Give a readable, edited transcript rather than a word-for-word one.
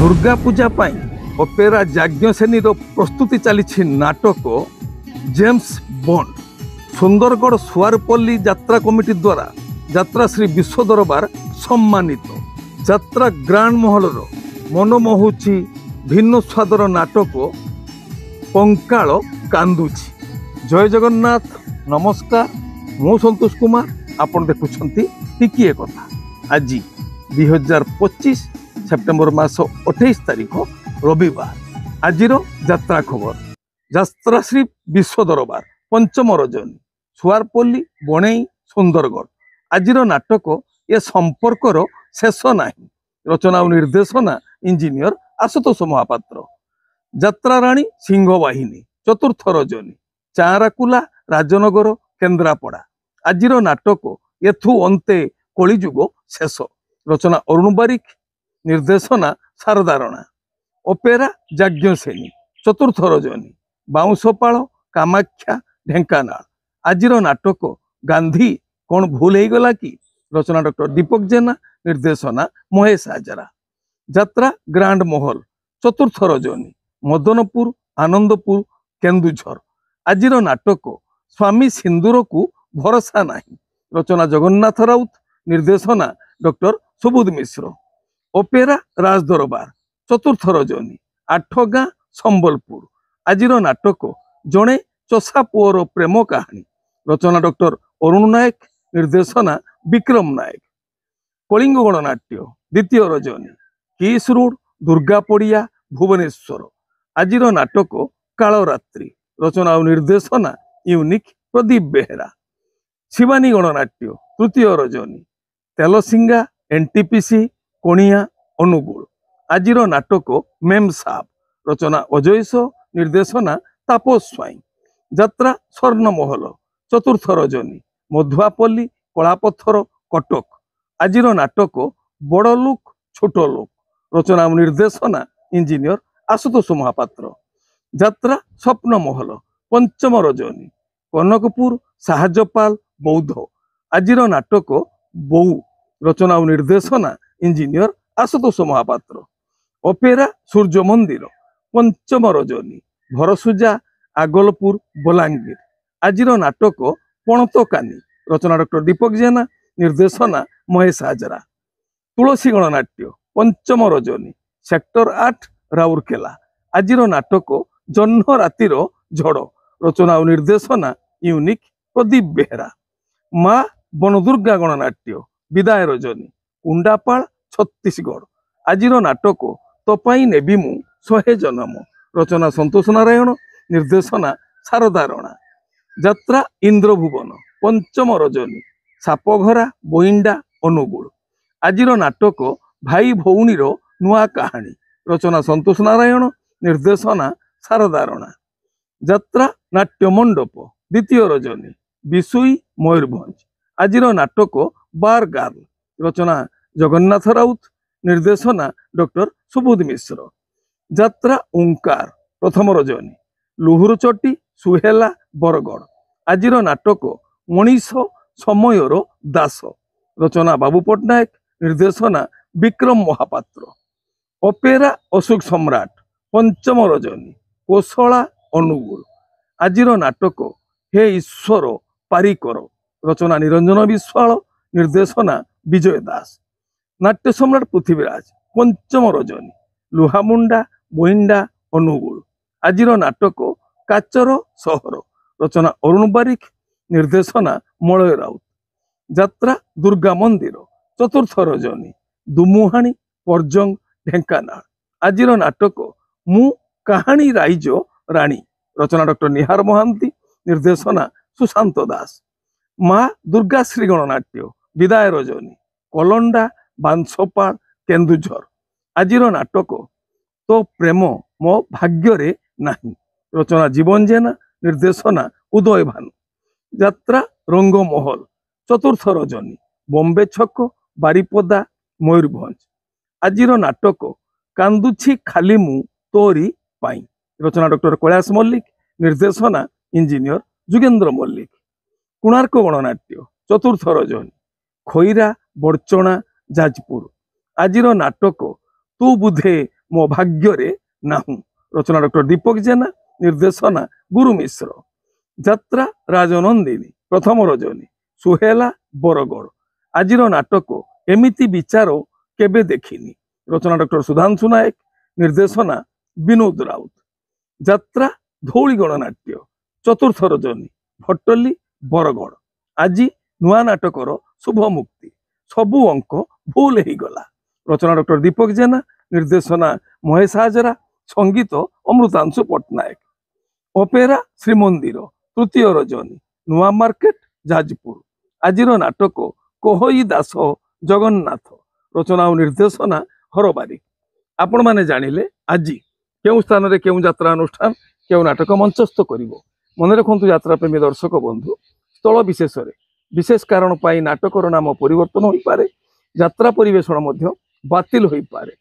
दुर्गा पूजा पाई opera Yajnaseni प्रस्तुति चली नाटक जेम्स बॉन्ड सुंदरगढ़ सुआरपल्ली यात्रा कमिटी द्वारा यात्रा श्री विश्व दरबार सम्मानित यात्रा ग्रांड महल मनमोहुची भिन्न स्वादर नाटक पंकाल कांदुची। जय जगन्नाथ नमस्कार मु संतोष कुमार आपण देखुछंती टिकिए कथा। आज 2025 सेप्टेम्बर मास 28 तारीख रविवार। आज यात्रा खबर यात्रा श्री विश्व दरबार पंचम रजनी सुआरपल्ली बणई सुंदरगढ़। आज नाटक ये संपर्कर शेष नहीं। रचना और निर्देशना इंजीनियर आशुतोष महापात्र। यात्रा राणी सिंहवाहिनी चतुर्थ रजनी चाराकुला राजनगर केन्द्रापड़ा। आज नाटक एथु अंते कलिजुग शेष। रचना अरुण बारिक निर्देशना शारदा राणा। ओपेरा याज्ञसेनी चतुर्थ रजनी बाउंशपाल कामाख्या ढेंकानाल। आज नाटक गांधी कौन भूल हो गला कि रचना डॉक्टर दीपक जेना निर्देशना महेश हाजरा। यात्रा ग्रांड महल चतुर्थ रजनी मदनपुर आनंदपुर केन्दुझर। आज नाटक स्वामी सिंदूर को भरोसा नहीं। रचना जगन्नाथ राउत निर्देशना डॉक्टर सुबोध मिश्र। ओपेरा राजदरबार चतुर्थ रजनी आठगाँ संबलपुर। आज नाटक जड़े चषा पुअर प्रेम कहानी। रचना डॉक्टर अरुण नायक निर्देशना विक्रम नायक। कलिंग गणनाट्य द्वितीय रजनी किस रोड दुर्गा पड़िया भुवनेश्वर। आज नाटक कालरात्रि रचना और निर्देशना यूनिक प्रदीप बेहेरा। शिवानी गणनाट्य तृतीय रजनी तेलसिंगा एनटीपीसी कोणिया अनुगुल। आज नाटक मेम साहब रचना अजयस निर्देशना तापस स्वाई। यात्रा स्वर्णमहल चतुर्थ रजनी मधुआपल्ली कलापत्थर कटक। आज नाटक बड़ लोक छोट लोक रचना और निर्देशना इंजीनियर आशुतोष महापात्र। यात्रा स्वप्न महल पंचम रजनी कनकपुर साहाजपाल बौद्ध। आज नाटक बौ रचना और निर्देशना इंजीनियर आशुतोष महापात्र। ओपेरा सूर्य मंदिर पंचम रजनी भरसुजा आगलपुर बलांगीर। आज नाटक पणतकानी रचना डॉक्टर दीपक जेना निर्देशना महेश हाजरा। तुलसी गणनाट्य पंचम रजनी सेक्टर 8 राउरकेला। आज नाटक जह्न रातिर झड़ रचना और निर्देशना यूनिक प्रदीप बेहेरा। माँ बनदुर्गा गणनाट्य विदाय रजनी कुंडापाल छत्तीसगढ़। आज नाटक तोपाई नेबी मु 100 जन्म रचना संतोष नारायण निर्देशना शारदा राणा। यात्रा इंद्रभुवन पंचम रजनी सापघरा बोइंडा अनुगुल। आज नाटक भाई भौणीर नुआ कहानी रचना संतोष नारायण निर्देशना शारदा राणा। यात्रा नाट्य मंडप द्वितीय रजनी बिसुई मयूरभंज। आज नाटक बार गार्ल रचना जगन्नाथ राउत निर्देशना डॉक्टर सुबोध मिश्र। यात्रा ओंकार प्रथम रजनी लुहुरचटी सुहेला बरगढ़। आज नाटक मनीष समयर दास रचना बाबू पट्टनायक निर्देशना विक्रम महापात्र। ओपेरा अशोक सम्राट पंचम रजनी कोसला अनुगुल। आज नाटक हे ईश्वर पारिकर रचना निरंजन विश्वाल निर्देशना विजय दास। नाट्य सम्राट पृथ्वीराज पंचम रजनी लुहामुंडा बोइंडा अनुगुल। आज नाटक काचर सहर रचना अरुण बारिक निर्देशना मलय राउत। यात्रा दुर्गा मंदिर चतुर्थ रजनी दुमुहाणी परजंग ढेंकानाल। आज नाटक मु कहानी राइज राणी रचना डॉक्टर निहार महांती निर्देशना सुशांत दास। माँ दुर्गा श्री गणनाट्य विदाय रजनी कलंडा बांशपाल केन्दुझर। आज नाटक तो प्रेम मो भाग्य रे नहीं रचना जीवन जेना निर्देशना उदय भानु। यात्रा रंगमहल चतुर्थ रजनी बॉम्बे छक बारिपदा मयूरभंज। आज नाटक कांदुची खाली मु तोरी पाई रचना डॉक्टर कैलाश मल्लिक निर्देशना इंजीनियर जुगेन्द्र मल्लिक। कोणार्क गणनाट्य चतुर्थ रजनी खईरा बड़चणा जाजपुर। आज नाटक तू बुधे ମୋ ଭାଗ୍ୟରେ ନାହୁଁ। ରଚନା ଡକ୍ଟର ଦୀପକ ଜେନା, ନିର୍ଦ୍ଦେଶନା ଗୁରୁ ମିଶ୍ର। ଯାତ୍ରା ରାଜନନ୍ଦିନୀ, ପ୍ରଥମ ରଜନୀ, ସୁହେଲା ବରଗଡ଼। ଆଜିର ନାଟକ ଏମିତି ବିଚାର କେବେ ଦେଖିନି। ରଚନା ଡକ୍ଟର ସୁଧାଂଶୁ ନାୟକ, ନିର୍ଦ୍ଦେଶନା ବିନୋଦ ରାଉତ। ଯାତ୍ରା ଧଉଳି ଗଣନାଟ୍ୟ, ଚତୁର୍ଥ ରଜନୀ, ଭଟଲି ବରଗଡ଼। ଆଜି ନୂଆ ନାଟକର ଶୁଭ ମୁକ୍ତି, ସବୁ ଅଙ୍କ ଭୁଲ ହେଇଗଲା। ରଚନା ଡକ୍ଟର ଦୀପକ ଜେନା, ନିର୍ଦ୍ଦେଶନା ମହେଶ ହାଜରା, ସଙ୍ଗୀତ ଅମୃତାଂଶୁ ପଟ୍ଟନାୟକ। ଅପେରା ଶ୍ରୀମନ୍ଦିର, ତୃତୀୟ ରଜନୀ, ନୂଆ ମାର୍କେଟ ଯାଜପୁର। ଆଜିର ନାଟକ କୋହଇ ଦାସ ଜଗନ୍ନାଥ। ରଚନା ଓ ନିର୍ଦ୍ଦେଶନା ହରବାରିକ। ଆପଣମାନେ ଜାଣିଲେ ଆଜି କେଉଁ ସ୍ଥାନରେ କେଉଁ ଯାତ୍ରା ଅନୁଷ୍ଠାନ କେଉଁ ନାଟକ ମଞ୍ଚସ୍ଥ କରିବ। ମନେ ରଖନ୍ତୁ ଯାତ୍ରାପ୍ରେମୀ ଦର୍ଶକ ବନ୍ଧୁ, ସ୍ଥଳ ବିଶେଷରେ ବିଶେଷ କାରଣ ପାଇଁ ନାଟକର ନାମ ପରିବର୍ତ୍ତନ ହୋଇପାରେ, ଯାତ୍ରା ପରିବେଷଣ ମଧ୍ୟ ବାତିଲ ହୋଇପାରେ।